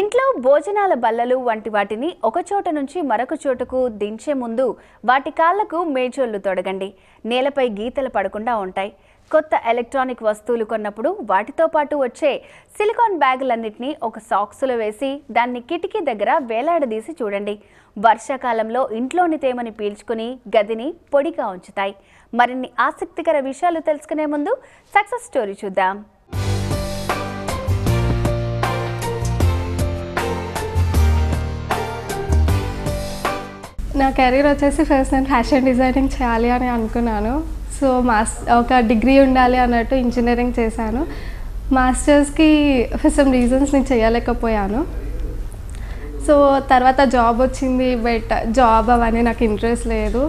ఇంట్లో భోజనాల బల్లలు వంటి వాటిని ఒక చోట నుంచి మరొక చోటకు దించే ముందు వాటి కాళ్లకు మేజోళ్లు తొడగండి. నేలపై గీతలు పడకుండా ఉంటాయి. కొత్త ఎలక్ట్రానిక్ వస్తువులు కొన్నప్పుడు వాటితో పాటు వచ్చే సిలికాన్ బ్యాగులన్నిటినీ ఒక సాక్స్లో వేసి దాన్ని కిటికీ దగ్గర వేలాడదీసి చూడండి. వర్షాకాలంలో ఇంట్లోని తేమని పీల్చుకుని గదిని పొడిగా ఉంచుతాయి. మరిన్ని ఆసక్తికర విషయాలు తెలుసుకునే ముందు సక్సెస్ స్టోరీ చూద్దాం. నా కెరీర్ వచ్చేసి ఫస్ట్ నేను ఫ్యాషన్ డిజైనింగ్ చేయాలి అని అనుకున్నాను. సో ఒక డిగ్రీ ఉండాలి అన్నట్టు ఇంజనీరింగ్ చేశాను. మాస్టర్స్కి ఫర్ సమ్ రీజన్స్ నేను చేయలేకపోయాను. సో తర్వాత జాబ్ వచ్చింది, బట్ జాబ్ అవన్నీ నాకు ఇంట్రెస్ట్ లేదు.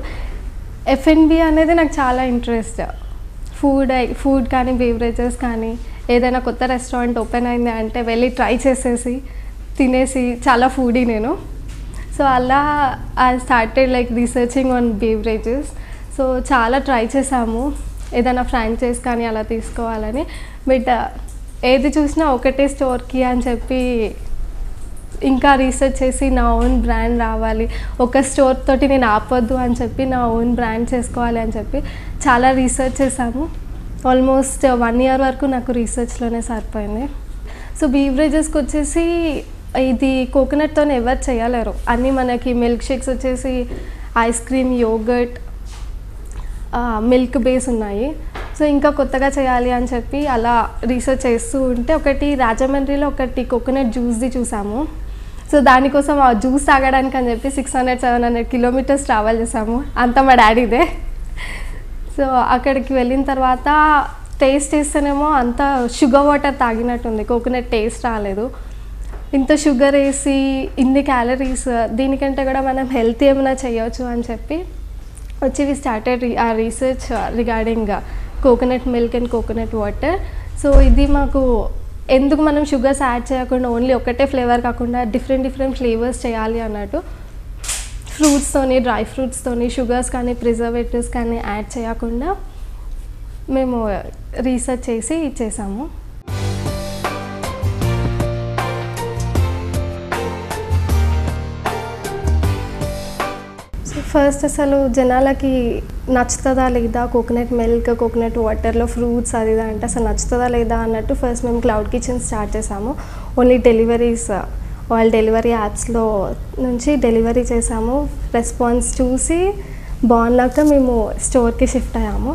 F&B అనేది నాకు చాలా ఇంట్రెస్ట్. ఫుడ్ కానీ బేవరేజెస్ కానీ ఏదైనా కొత్త రెస్టారెంట్ ఓపెన్ అయింది అంటే వెళ్ళి ట్రై చేసేసి తినేసి చాలా ఫుడీ నేను. సో అలా I started like researching on beverages. So చాలా ట్రై చేసాము ఏదైనా ఫ్రాంచైజ్ కానీ అలా తీసుకోవాలని. బట్ ఏది చూసినా ఒకటే స్టోర్కి అని చెప్పి ఇంకా రీసెర్చ్ చేసి నా ఓన్ బ్రాండ్ రావాలి, ఒక స్టోర్ తోటి నేను ఆపొద్దు అని చెప్పి నా ఓన్ బ్రాండ్ చేసుకోవాలి అని చెప్పి చాలా రీసెర్చ్ చేసాము. ఆల్మోస్ట్ 1 year వరకు నాకు రీసెర్చ్లోనే సరిపోయింది. సో బీవరేజెస్కి వచ్చేసి ఇది కోకోనట్తో ఎవరు చేయలేరు. అన్నీ మనకి మిల్క్ షేక్స్ వచ్చేసి ice cream, yoghurt, milk base ఉన్నాయి. సో ఇంకా కొత్తగా చేయాలి అని చెప్పి అలా రీసెర్చ్ చేస్తూ ఉంటే ఒకటి రాజమండ్రిలో ఒకటి కోకోనట్ జ్యూస్ది చూసాము. సో దానికోసం ఆ జ్యూస్ తాగడానికి అని చెప్పి 600-700 kilometers ట్రావెల్ చేసాము. అంతా మా డాడీదే. సో అక్కడికి వెళ్ళిన తర్వాత టేస్ట్ చేస్తేనేమో అంత షుగర్ వాటర్ తాగినట్టుంది, కోకోనట్ టేస్ట్ రాలేదు. ఇంత షుగర్ వేసి ఇన్ని క్యాలరీస్, దీనికంటే కూడా మనం హెల్తీ ఏమైనా చేయవచ్చు అని చెప్పి వచ్చి వి స్టార్టెడ్ ఆ research regarding coconut milk and coconut water. So ఇది మాకు ఎందుకు మనం షుగర్స్ యాడ్ చేయకుండా ఓన్లీ ఒకటే ఫ్లేవర్ కాకుండా డిఫరెంట్ ఫ్లేవర్స్ చేయాలి అన్నట్టు ఫ్రూట్స్తోని, డ్రై ఫ్రూట్స్తోని షుగర్స్ కానీ ప్రిజర్వేటివ్స్ కానీ యాడ్ చేయకుండా మేము రీసెర్చ్ చేసి ఇచ్చేసాము. ఫస్ట్ అసలు జనాలకి నచ్చుతుందా లేదా కోకోనట్ మిల్క్, కోకోనట్ వాటర్లో ఫ్రూట్స్ అది అంటే అసలు నచ్చుతుందా లేదా అన్నట్టు ఫస్ట్ మేము క్లౌడ్ కిచెన్ స్టార్ట్ చేసాము. ఓన్లీ డెలివరీస్, వాళ్ళ డెలివరీ యాప్స్లో నుంచి డెలివరీ చేసాము. రెస్పాన్స్ చూసి బాగున్నాక మేము స్టోర్కి షిఫ్ట్ అయ్యాము.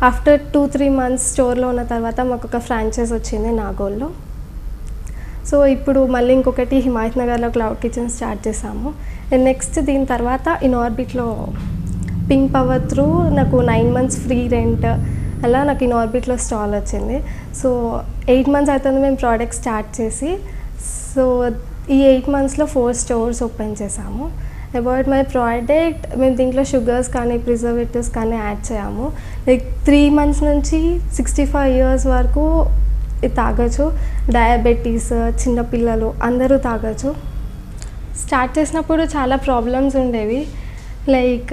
ఆఫ్టర్ 2-3 months స్టోర్లో ఉన్న తర్వాత మాకు ఒక ఫ్రాంచైజ్ వచ్చింది నాగోల్లో. సో ఇప్పుడు మళ్ళీ ఇంకొకటి హిమాయత్ నగర్లో క్లౌడ్ కిచెన్ స్టార్ట్ చేసాము. అండ్ నెక్స్ట్ దీని తర్వాత ఇన్ఆర్బిట్లో పింక్ పవర్ త్రూ నాకు 9 months ఫ్రీ రెంట్ అలా నాకు ఇన్ఆర్బిట్లో స్టాల్ వచ్చింది. సో 8 months అవుతుంది మేము ప్రోడక్ట్ స్టార్ట్ చేసి. సో ఈ 8 monthsలో 4 stores ఓపెన్ చేసాము. అబౌట్ మై ప్రోడక్ట్ మేము దీంట్లో షుగర్స్ కానీ ప్రిజర్వేటివ్స్ కానీ యాడ్ చేయము. లైక్ 3 months నుంచి 65 years వరకు ఇది తాగొచ్చు. డయాబెటీస్, చిన్నపిల్లలు అందరూ తాగొచ్చు. స్టార్ట్ చేసినప్పుడు చాలా ప్రాబ్లమ్స్ ఉండేవి. లైక్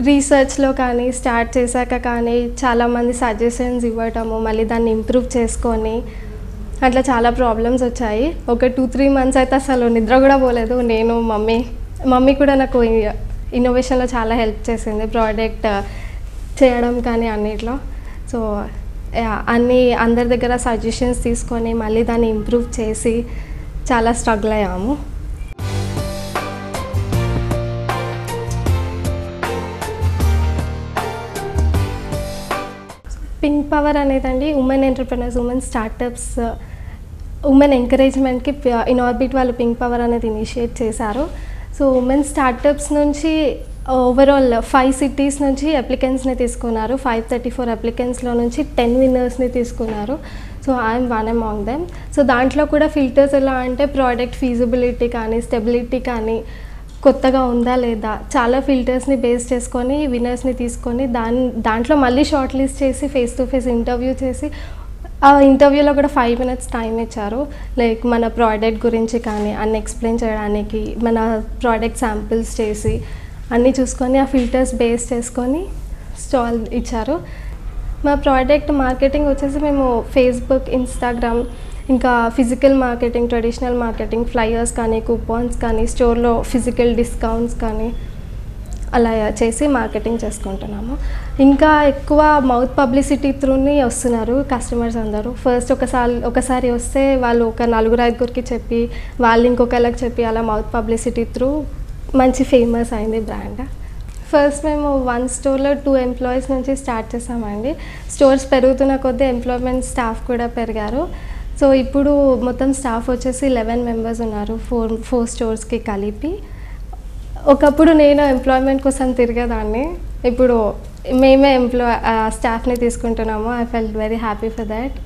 రీసెర్చ్లో కానీ స్టార్ట్ చేశాక కానీ చాలామంది సజెషన్స్ ఇవ్వటము, మళ్ళీ దాన్ని ఇంప్రూవ్ చేసుకొని అట్లా చాలా ప్రాబ్లమ్స్ వచ్చాయి. ఒక 2-3 months అయితే అసలు నిద్ర కూడా పోలేదు. నేను మమ్మీ కూడా నాకు ఇన్నోవేషన్లో చాలా హెల్ప్ చేసింది, ప్రోడక్ట్ చేయడం కానీ అన్నిట్లో. సో అందరి దగ్గర సజెషన్స్ తీసుకొని మళ్ళీ దాన్ని ఇంప్రూవ్ చేసి చాలా స్ట్రగుల్ అయ్యాము. Pink power అనేదండి women entrepreneurs, women startups, women ఎంకరేజ్మెంట్కి Inorbit వాళ్ళు పింక్ పవర్ అనేది ఇనిషియేట్ చేశారు. సో ఉమెన్ స్టార్టప్స్ నుంచి ఓవరాల్ 5 cities నుంచి అప్లికెంట్స్ని తీసుకున్నారు. 534 అప్లికెంట్స్లో నుంచి 10 winners తీసుకున్నారు. So I'm one among them. So దాంట్లో కూడా ఫిల్టర్స్ ఎలా అంటే ప్రోడక్ట్ ఫీజిబిలిటీ కానీ స్టెబిలిటీ కానీ కొత్తగా ఉందా లేదా చాలా ఫిల్టర్స్ని బేస్ చేసుకొని విన్నర్స్ని తీసుకొని దాంట్లో మళ్ళీ షార్ట్ లిస్ట్ చేసి ఫేస్ టు ఫేస్ ఇంటర్వ్యూ చేసి ఆ ఇంటర్వ్యూలో కూడా 5 minutes టైం ఇచ్చారు. లైక్ మన ప్రోడక్ట్ గురించి కానీ అన్ని ఎక్స్ప్లెయిన్ చేయడానికి, మన ప్రోడక్ట్ శాంపిల్స్ చేసి అన్నీ చూసుకొని ఆ ఫిల్టర్స్ బేస్ చేసుకొని స్టాల్ ఇచ్చారు. మా ప్రోడక్ట్ మార్కెటింగ్ వచ్చేసి మేము ఫేస్బుక్, ఇన్స్టాగ్రామ్ ఇంకా physical marketing, traditional marketing, flyers కానీ, కూపాన్స్ కానీ, స్టోర్లో ఫిజికల్ డిస్కౌంట్స్ కానీ అలా చేసి మార్కెటింగ్ చేసుకుంటున్నాము. ఇంకా ఎక్కువ మౌత్ పబ్లిసిటీ త్రూని వస్తున్నారు కస్టమర్స్ అందరూ. ఫస్ట్ ఒకసారి వస్తే వాళ్ళు ఒక 4-5కి చెప్పి వాళ్ళు ఇంకొకళ్ళకి చెప్పి అలా మౌత్ పబ్లిసిటీ త్రూ మంచి ఫేమస్ అయింది బ్రాండ్. ఫస్ట్ మేము 1 స్టోర్లో 2 ఎంప్లాయీస్ నుంచి స్టార్ట్ చేసామండి. స్టోర్స్ పెరుగుతున్న కొద్దీ ఎంప్లాయ్మెంట్ స్టాఫ్ కూడా పెరిగారు. సో ఇప్పుడు మొత్తం స్టాఫ్ వచ్చేసి 11 మెంబర్స్ ఉన్నారు, 4 స్టోర్స్కి కలిపి. ఒకప్పుడు నేను ఎంప్లాయ్మెంట్ కోసం తిరిగేదాన్ని, ఇప్పుడు మేమే స్టాఫ్ని తీసుకుంటున్నాము. I felt very happy for that.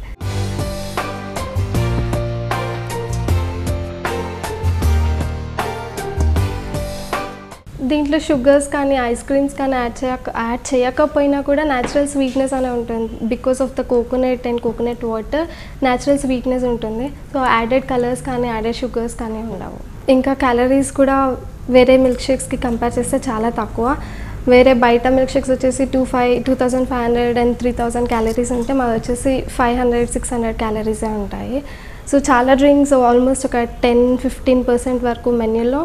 దీంట్లో షుగర్స్ కానీ ఐస్ క్రీమ్స్ కానీ యాడ్ చేయకపోయినా కూడా న్యాచురల్ స్వీట్నెస్ అనే ఉంటుంది. Because of the coconut and coconut water natural sweetness ఉంటుంది. సో యాడెడ్ కలర్స్ కానీ యాడెడ్ షుగర్స్ కానీ ఉండవు. ఇంకా క్యాలరీస్ కూడా వేరే మిల్క్ షేక్స్కి కంపేర్ చేస్తే చాలా తక్కువ. వేరే బయట మిల్క్ షేక్స్ వచ్చేసి 2500 అండ్ 3000 క్యాలరీస్ ఉంటే మాది వచ్చేసి 500-600 క్యాలరీసే ఉంటాయి. సో చాలా డ్రింక్స్ ఆల్మోస్ట్ ఒక 10-15% వరకు మెన్యూలో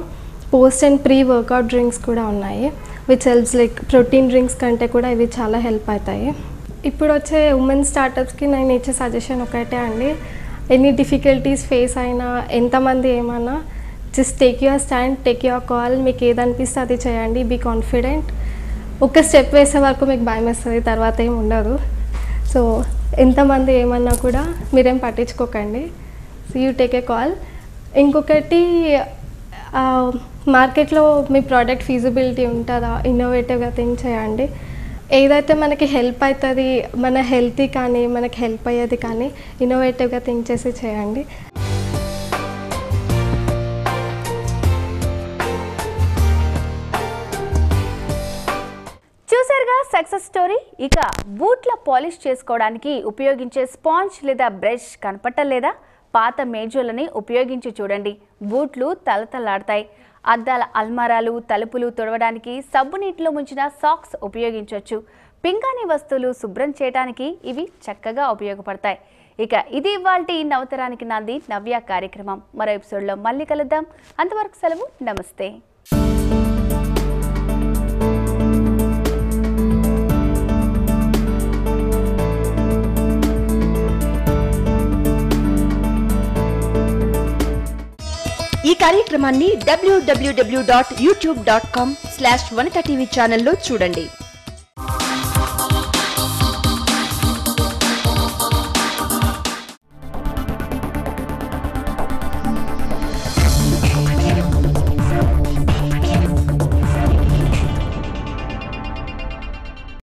post and pre workout drinks కూడా ఉన్నాయి, which helps like protein drinks కంటే కూడా ఇవి చాలా హెల్ప్ అవుతాయి. ఇప్పుడు వచ్చే ఉమెన్ స్టార్టప్స్కి నేను ఇచ్చే సజెషన్ ఒకటే అండి, ఎన్ని డిఫికల్టీస్ ఫేస్ అయినా, ఎంతమంది ఏమన్నా, just take your stand, take your call. మీకు ఏదనిపిస్తే అది చేయండి, బీ కాన్ఫిడెంట్. ఒక స్టెప్ వేసే వరకు మీకు భయం వేస్తుంది, తర్వాత ఏమి ఉండదు. సో ఎంతమంది ఏమన్నా కూడా మీరేం పట్టించుకోకండి, so you take a call. ఇంకొకటి, మార్కెట్లో మీ ప్రోడక్ట్ ఫీజిబిలిటీ ఉంటుందా, ఇన్నోవేటివ్గా థింక్ చేయండి. ఏదైతే మనకి హెల్ప్ అవుతుంది, మన హెల్తీ కానీ మనకి హెల్ప్ అయ్యేది కానీ ఇన్నోవేటివ్గా థింక్ చేసి చేయండి. చూసారుగా సక్సెస్ స్టోరీ. ఇక బూట్ల పాలిష్ చేసుకోవడానికి ఉపయోగించే స్పాంజ్ లేదా బ్రష్ కనపట్టలేదా? పాత మేజోలని ఉపయోగించి చూడండి, బూట్లు తలతలాడతాయి. అద్దాల అల్మారాలు, తలుపులు తుడవడానికి సబ్బు నీటిలో ముంచిన సాక్స్ ఉపయోగించవచ్చు. పింగాణి వస్తువులు శుభ్రం చేయడానికి ఇవి చక్కగా ఉపయోగపడతాయి. ఇక ఇది ఇవాల్టి నవతరానికి నాంది నవ్య కార్యక్రమం. మరో ఎపిసోడ్లో మళ్ళీ కలుద్దాం. అంతవరకు సెలవు, నమస్తే. ఈ కార్యక్రమాన్ని www.youtube.com/vanitaTV ఛానల్లో చూడండి.